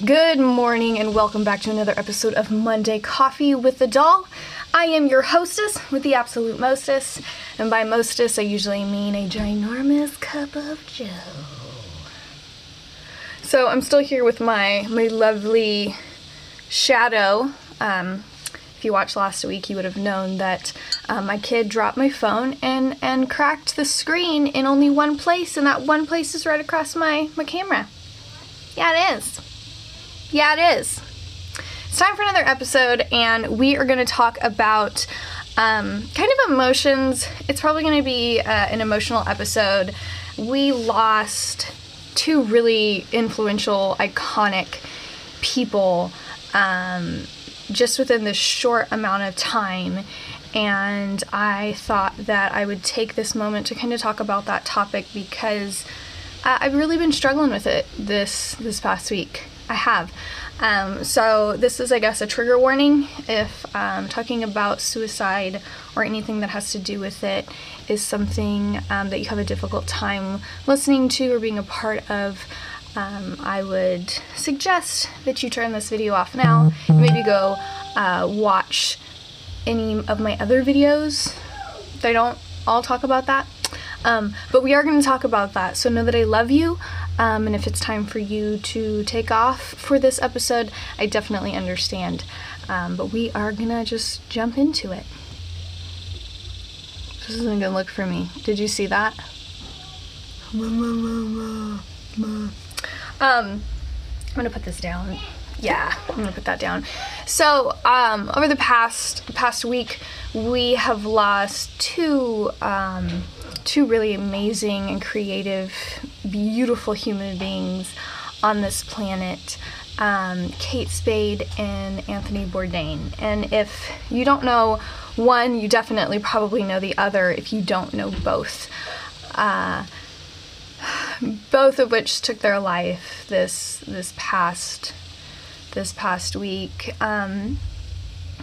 Good morning and welcome back to another episode of Monday Coffee with the Doll. I am your hostess with the absolute mostest, and by mostest I usually mean a ginormous cup of joe. So I'm still here with my lovely shadow. If you watched last week, you would have known that my kid dropped my phone and cracked the screen in only one place, and that one place is right across my camera. Yeah, it is. Yeah, it is. It's time for another episode, and we are going to talk about kind of emotions. It's probably going to be an emotional episode. We lost two really influential, iconic people just within this short amount of time, and I thought that I would take this moment to kind of talk about that topic because I've really been struggling with it this past week. I have. So this is, I guess, a trigger warning if talking about suicide or anything that has to do with it is something that you have a difficult time listening to or being a part of. I would suggest that you turn this video off now and maybe go watch any of my other videos. They don't all talk about that. But we are going to talk about that, so know that I love you, and if it's time for you to take off for this episode, I definitely understand, but we are going to just jump into it. This isn't a good look for me. Did you see that? I'm going to put this down. Yeah, I'm going to put that down. So, over the past week, we have lost two really amazing and creative, beautiful human beings on this planet, Kate Spade and Anthony Bourdain. And if you don't know one, you definitely probably know the other if you don't know both. Both of which took their life this past week. And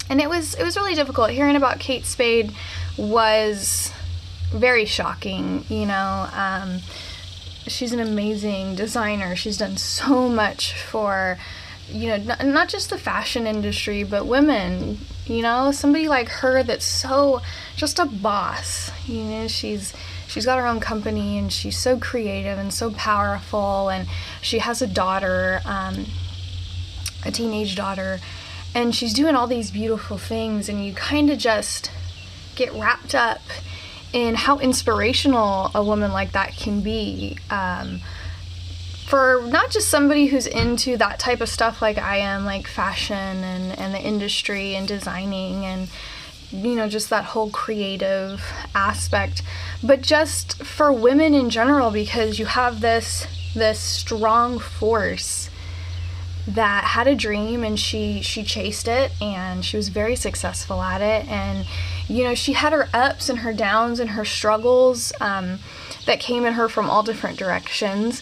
it was really difficult. Hearing about Kate Spade was very shocking, you know. She's an amazing designer. She's done so much for, you know, not just the fashion industry, but women, you know. Somebody like her that's so just a boss, you know. She's got her own company, and she's so creative and so powerful, and she has a daughter, a teenage daughter, and she's doing all these beautiful things, and you kind of just get wrapped up in how inspirational a woman like that can be, for not just somebody who's into that type of stuff like I am, like fashion and the industry and designing and, you know, just that whole creative aspect, but just for women in general, because you have this strong force that had a dream, and she chased it, and she was very successful at it. And you know, she had her ups and her downs and her struggles that came at her from all different directions,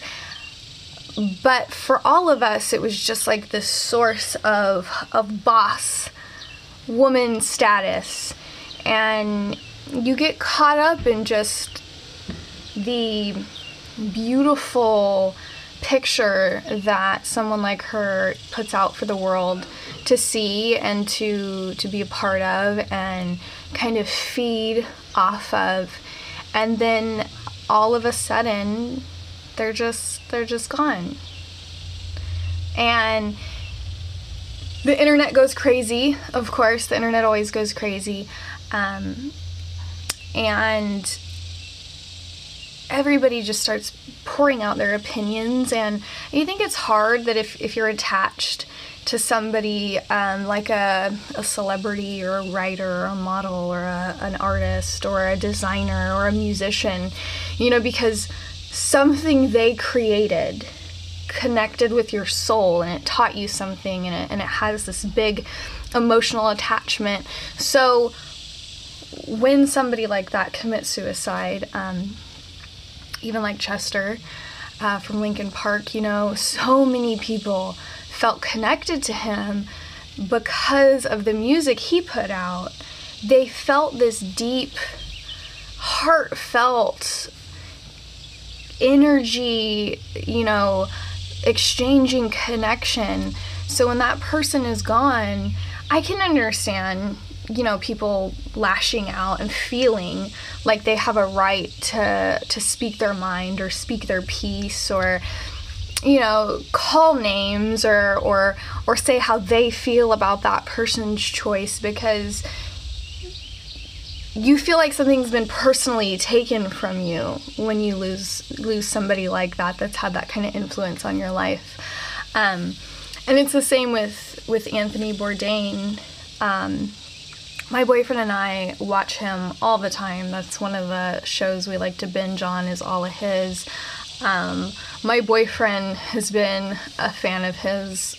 but for all of us it was just like this source of boss woman status, and you get caught up in just the beautiful picture that someone like her puts out for the world to see and to be a part of and kind of feed off of, and then all of a sudden they're just gone. And the internet goes crazy, of course. The internet always goes crazy, and everybody just starts pouring out their opinions. And you think it's hard that if you're attached to somebody like a celebrity or a writer or a model or an artist or a designer or a musician, you know, because something they created connected with your soul, and it taught you something, and it has this big emotional attachment. So when somebody like that commits suicide, even like Chester from Linkin Park, you know, so many people felt connected to him because of the music he put out. They felt this deep, heartfelt energy, you know, exchanging connection. So when that person is gone, I can understand, people lashing out and feeling like they have a right to speak their mind or speak their piece, or call names or say how they feel about that person's choice, because you feel like something's been personally taken from you when you lose somebody like that that's had that kind of influence on your life. And it's the same with Anthony Bourdain. My boyfriend and I watch him all the time. That's one of the shows we like to binge on, is all of his. My boyfriend has been a fan of his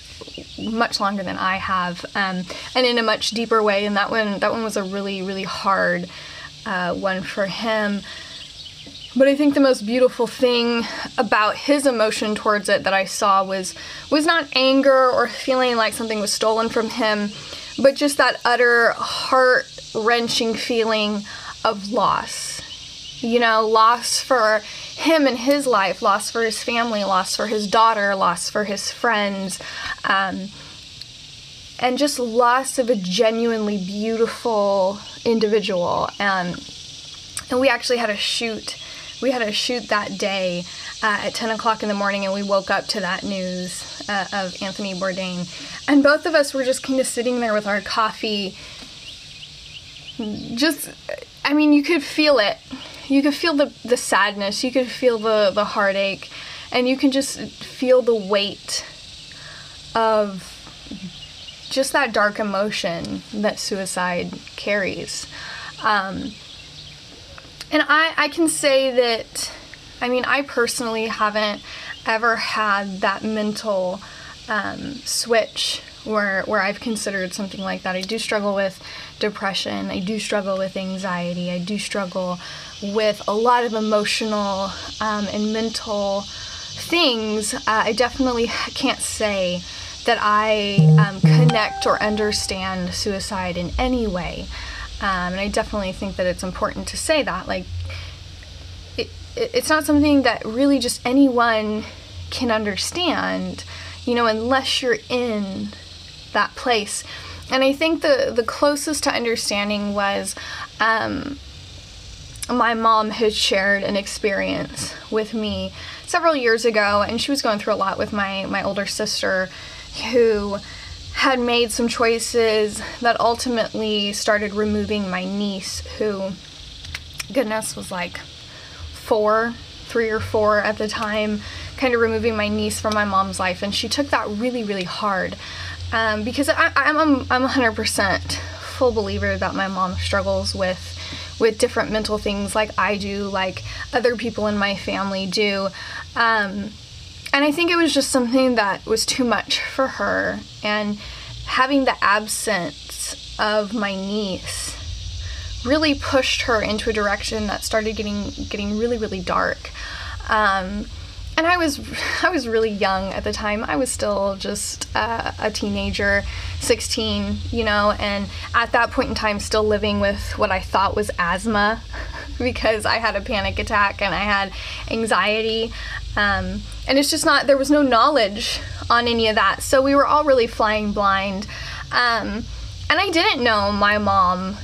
much longer than I have, and in a much deeper way, and that one was a really, really hard one for him. But I think the most beautiful thing about his emotion towards it that I saw was not anger or feeling like something was stolen from him, but just that utter heart-wrenching feeling of loss. Loss for him and his life, loss for his family, loss for his daughter, loss for his friends, and just loss of a genuinely beautiful individual. And we actually had a shoot. We had a shoot that day at 10 o'clock in the morning, and we woke up to that news of Anthony Bourdain. And both of us were just kind of sitting there with our coffee. You could feel it. You could feel the sadness, you could feel the heartache, and you can just feel the weight of just that dark emotion that suicide carries. And I can say that, I personally haven't ever had that mental switch where I've considered something like that. I do struggle with depression, I do struggle with anxiety, I do struggle with a lot of emotional and mental things. I definitely can't say that I connect or understand suicide in any way. And I definitely think that it's important to say that. Like, it's not something that really just anyone can understand, unless you're in that place. And I think the closest to understanding was my mom had shared an experience with me several years ago, and she was going through a lot with my older sister, who had made some choices that ultimately started removing my niece, who, goodness, was like 3 or 4 at the time, kind of removing my niece from my mom's life. And she took that really, really hard, because I'm 100% full believer that my mom struggles with different mental things like I do, like other people in my family do. And I think it was just something that was too much for her. And having the absence of my niece really pushed her into a direction that started getting really, really dark. And I was really young at the time. I was still just a teenager, 16, and at that point in time still living with what I thought was asthma, because I had a panic attack and I had anxiety. And it's just there was no knowledge on any of that. So we were all really flying blind. And I didn't know my mom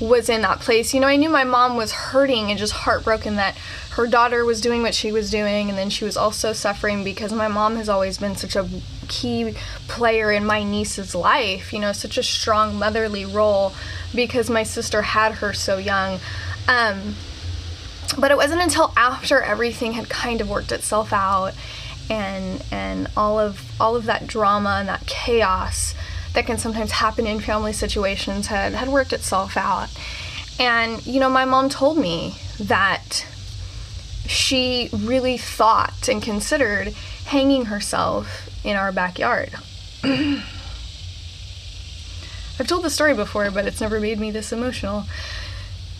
was in that place. I knew my mom was hurting and just heartbroken that her daughter was doing what she was doing, and then she was also suffering because my mom has always been such a key player in my niece's life, such a strong motherly role, because my sister had her so young. But it wasn't until after everything had kind of worked itself out, and all of that drama and that chaos that can sometimes happen in family situations had worked itself out. And, my mom told me that she really thought and considered hanging herself in our backyard. I've told the story before, but it's never made me this emotional.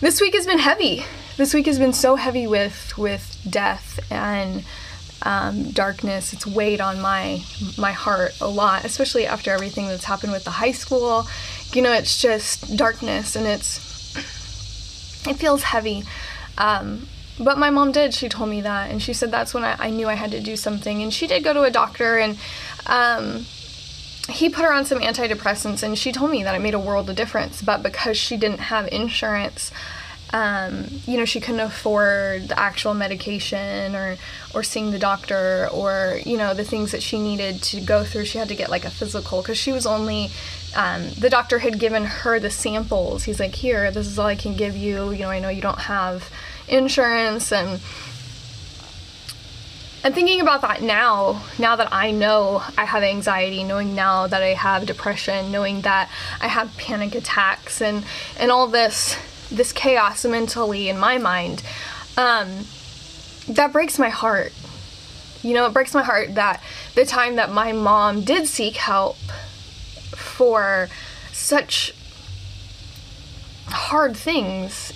This week has been heavy. This week has been so heavy with death and darkness. It's weighed on my heart a lot, especially after everything that's happened with the high school. It's just darkness, and it feels heavy. But my mom did. She told me that, and she said that's when I knew I had to do something. And she did go to a doctor, and he put her on some antidepressants, and she told me that it made a world of difference. But because she didn't have insurance, she couldn't afford the actual medication or seeing the doctor or, the things that she needed to go through. She had to get like a physical, because she was only, the doctor had given her the samples. He's like, here, this is all I can give you. I know you don't have insurance. And thinking about that now that I know I have anxiety, knowing now that I have depression, knowing that I have panic attacks and all this chaos mentally in my mind, that breaks my heart. It breaks my heart that the time that my mom did seek help for such hard things,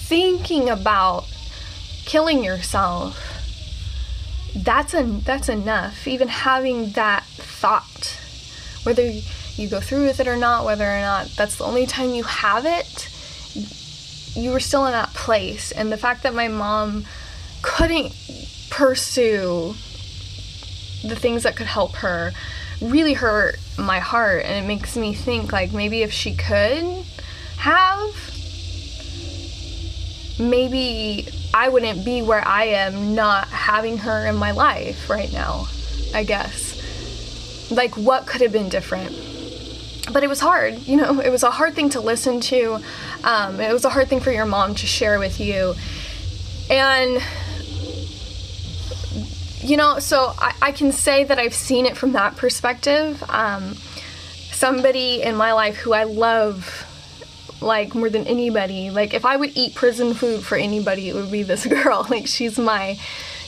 thinking about killing yourself, that's enough. Even having that thought, whether you go through with it or not, whether or not that's the only time you have it, you were still in that place. And the fact that my mom couldn't pursue the things that could help her really hurt my heart. And it makes me think, like, maybe if she could have, maybe I wouldn't be where I am not having her in my life right now, I guess. Like, what could have been different? But it was hard, it was a hard thing to listen to. It was a hard thing for your mom to share with you. And, so I can say that I've seen it from that perspective. Somebody in my life who I love, like, more than anybody. Like, if I would eat prison food for anybody, it would be this girl. Like, she's my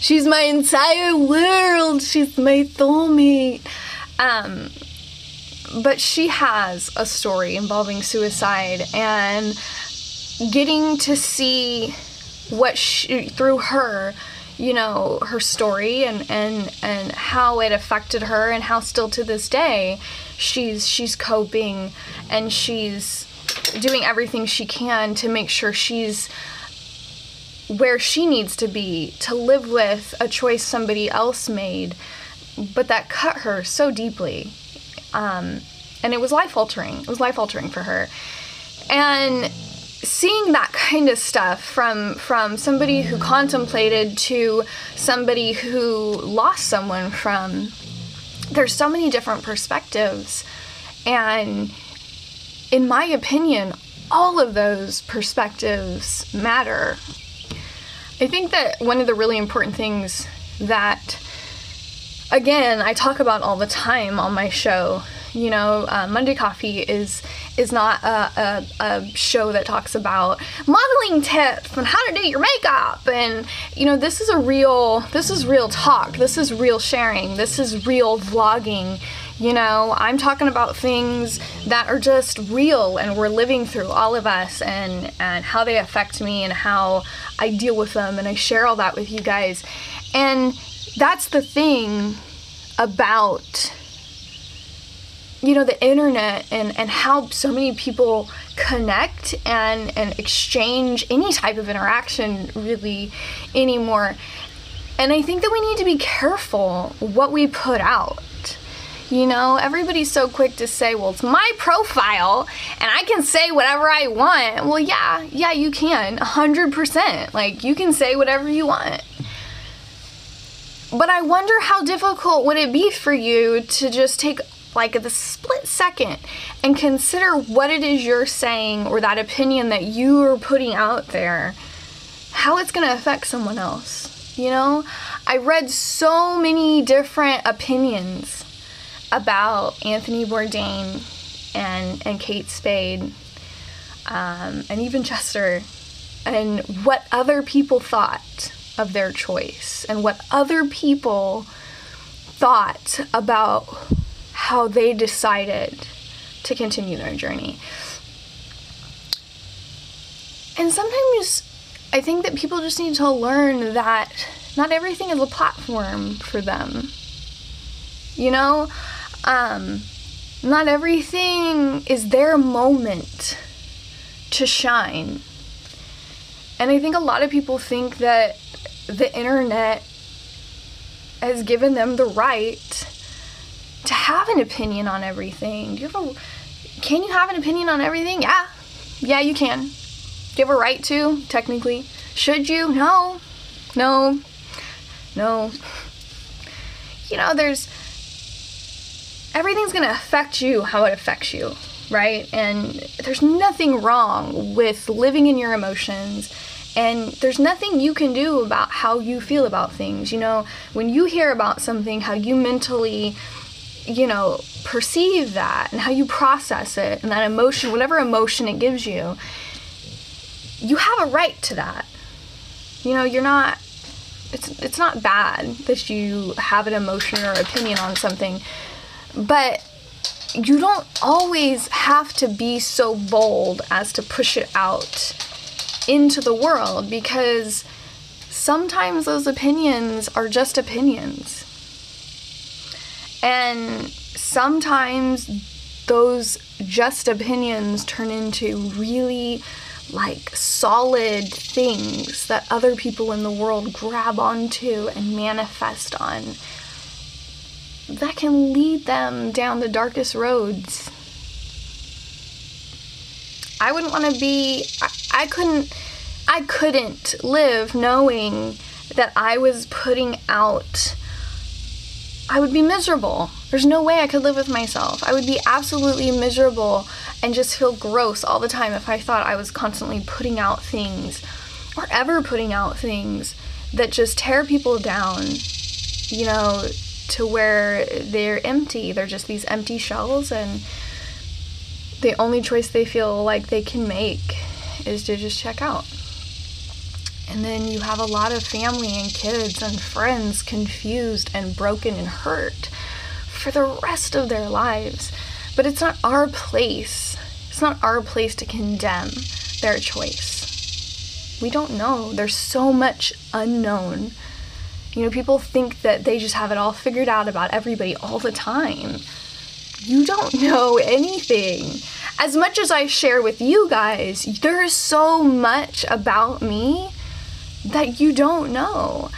entire world. She's my soulmate. But she has a story involving suicide, and getting to see what through her, her story and how it affected her, and how still to this day she's coping, and she's doing everything she can to make sure she's where she needs to be, to live with a choice somebody else made, but that cut her so deeply. And it was life-altering. It was life-altering for her. And seeing that kind of stuff from somebody who contemplated to somebody who lost someone from, there's so many different perspectives. And in my opinion, all of those perspectives matter. I think that one of the really important things that, again, I talk about all the time on my show, Monday Coffee is not a show that talks about modeling tips and how to do your makeup. And, this is real talk. This is real sharing. This is real vlogging. I'm talking about things that are just real and we're living through, all of us, and how they affect me and how I deal with them. And I share all that with you guys. And that's the thing about, the internet and how so many people connect and exchange any type of interaction really anymore. And I think that we need to be careful what we put out. Everybody's so quick to say, well, it's my profile and I can say whatever I want. Well, yeah, you can, 100%. Like, you can say whatever you want. But I wonder how difficult would it be for you to just take like the split second and consider what it is you're saying, or that opinion that you are putting out there, how it's going to affect someone else. I read so many different opinions about Anthony Bourdain and Kate Spade, and even Chester, and what other people thought of their choice, and what other people thought about how they decided to continue their journey. And sometimes I think that people just need to learn that not everything is a platform for them. Not everything is their moment to shine. And I think a lot of people think that the internet has given them the right to have an opinion on everything. Can you have an opinion on everything? Yeah, you can. Do you have a right to, technically? Should you? No. You know, everything's gonna affect you how it affects you, right? And there's nothing wrong with living in your emotions, and there's nothing you can do about how you feel about things. You know, when you hear about something, how you mentally, you know, perceive that and how you process it, and that emotion, whatever emotion it gives you, you have a right to that. You know, it's not bad that you have an emotion or opinion on something, but you don't always have to be so bold as to push it out into the world, because sometimes those opinions are just opinions. And sometimes those just opinions turn into really solid things that other people in the world grab onto and manifest on, that can lead them down the darkest roads. I wouldn't want to be, I couldn't live knowing that I was putting out, I would be miserable. There's no way I could live with myself. I would be absolutely miserable and just feel gross all the time if I thought I was constantly putting out things, or ever putting out things that just tear people down, you know, to where they're empty. They're just these empty shells, and the only choice they feel like they can make is to just check out. And then you have a lot of family and kids and friends confused and broken and hurt for the rest of their lives. But it's not our place. It's not our place to condemn their choice. We don't know. There's so much unknown. You know, people think that they just have it all figured out about everybody all the time. You don't know anything. As much as I share with you guys, there is so much about me that you don't know.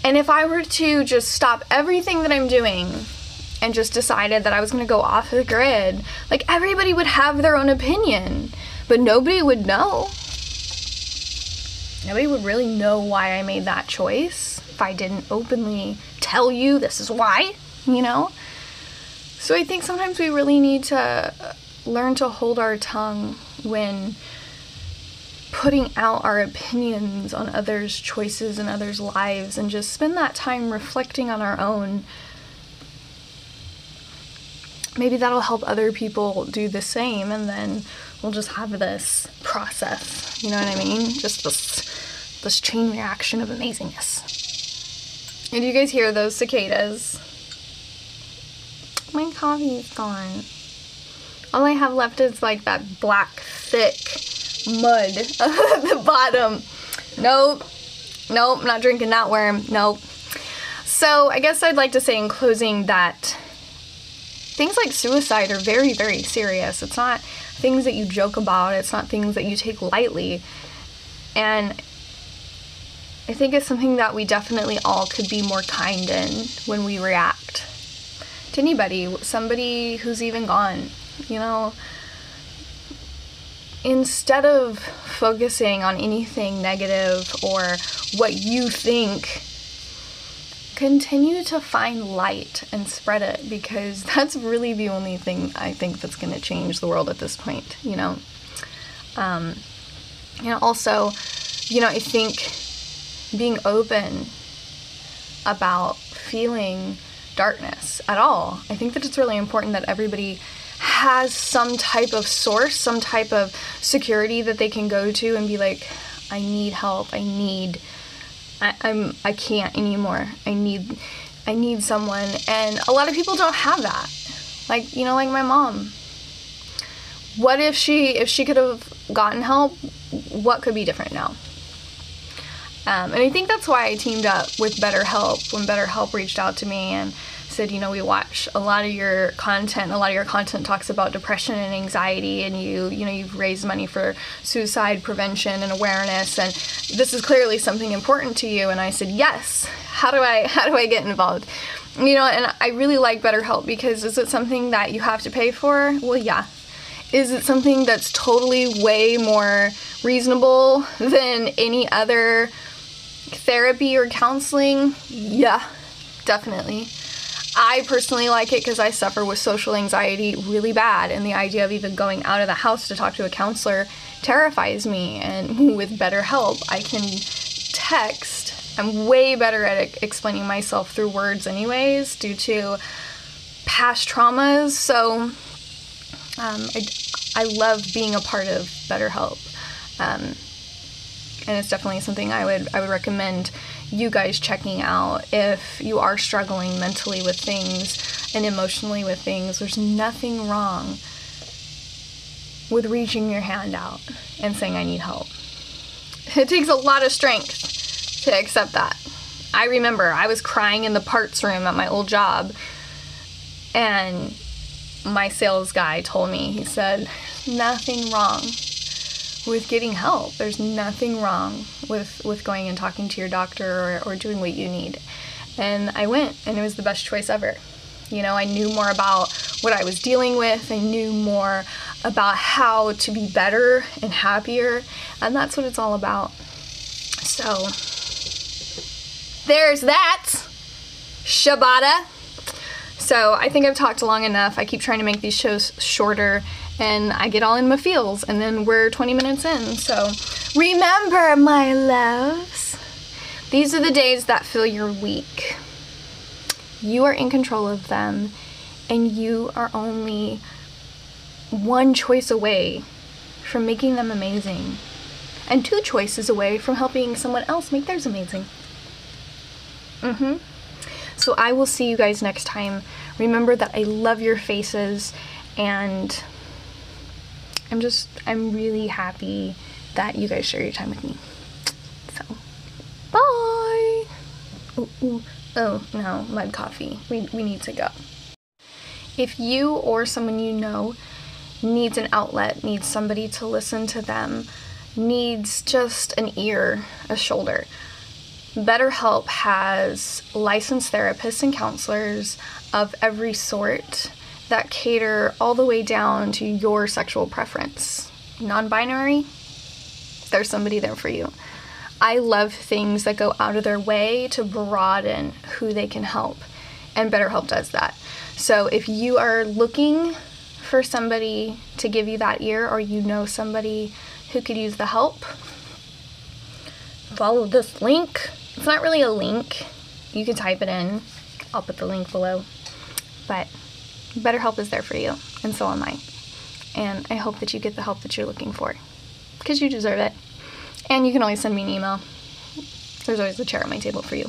And if I were to just stop everything that I'm doing and just decided that I was going to go off the grid, everybody would have their own opinion, but nobody would know. Nobody would really know why I made that choice if I didn't openly tell you this is why, you know? So I think sometimes we really need to learn to hold our tongue when putting out our opinions on others' choices and others' lives, and just spend that time reflecting on our own. Maybe that'll help other people do the same, and then we'll just have this process, you know what I mean? Just this chain reaction of amazingness. And do you guys hear those cicadas? My coffee's gone. All I have left is that black, thick mud at the bottom. Nope, not drinking that worm. Nope. So I guess I'd like to say in closing that things like suicide are very, very serious. It's not things that you joke about. It's not things that you take lightly. And I think it's something that we definitely all could be more kind in when we react to anybody, somebody who's even gone, you know. Instead of focusing on anything negative or what you think, continue to find light and spread it, because that's really the only thing I think that's going to change the world at this point, you know. Also, I think being open about feeling darkness at all, I think that it's really important that everybody has some type of source, some type of security that they can go to and be like, I need help, I can't anymore, I need someone. And a lot of people don't have that. Like my mom. What if she could have gotten help? What could be different now? And I think that's why I teamed up with BetterHelp when BetterHelp reached out to me and said, you know, we watch a lot of your content. A lot of your content talks about depression and anxiety, and you've raised money for suicide prevention and awareness, and this is clearly something important to you. And I said, yes. How do I get involved? You know, and I really like BetterHelp because is it something that you have to pay for? Well, yeah. Is it something that's totally way more reasonable than any other therapy or counseling? Yeah, definitely. I personally like it because I suffer with social anxiety really bad, and the idea of even going out of the house to talk to a counselor terrifies me. And with BetterHelp, I can text. I'm way better at explaining myself through words anyways due to past traumas. So I love being a part of BetterHelp. And it's definitely something I would recommend you guys checking out if you are struggling mentally with things and emotionally with things. There's nothing wrong with reaching your hand out and saying, I need help. It takes a lot of strength to accept that. I remember I was crying in the parts room at my old job, and my sales guy told me, he said, nothing wrong with getting help. There's nothing wrong with going and talking to your doctor or doing what you need. And I went, and it was the best choice ever. You know, I knew more about what I was dealing with. I knew more about how to be better and happier, and that's what it's all about. So there's that, Shabata. So I think I've talked long enough. I keep trying to make these shows shorter, and I get all in my feels, and then we're 20 minutes in. So remember, my loves, these are the days that fill your week. You are in control of them, and you are only one choice away from making them amazing, and 2 choices away from helping someone else make theirs amazing. So I will see you guys next time. Remember that I love your faces, and I'm really happy that you guys share your time with me. So, bye! Oh, no, mud coffee. We need to go. If you or someone you know needs an outlet, needs somebody to listen to them, needs just an ear, a shoulder, BetterHelp has licensed therapists and counselors of every sort that cater all the way down to your sexual preference. Non-binary, there's somebody there for you. I love things that go out of their way to broaden who they can help, and BetterHelp does that. So if you are looking for somebody to give you that ear, or you know somebody who could use the help, follow this link. It's not really a link. You can type it in. I'll put the link below. But BetterHelp is there for you, and so am I. And I hope that you get the help that you're looking for, because you deserve it. And you can always send me an email. There's always a chair at my table for you.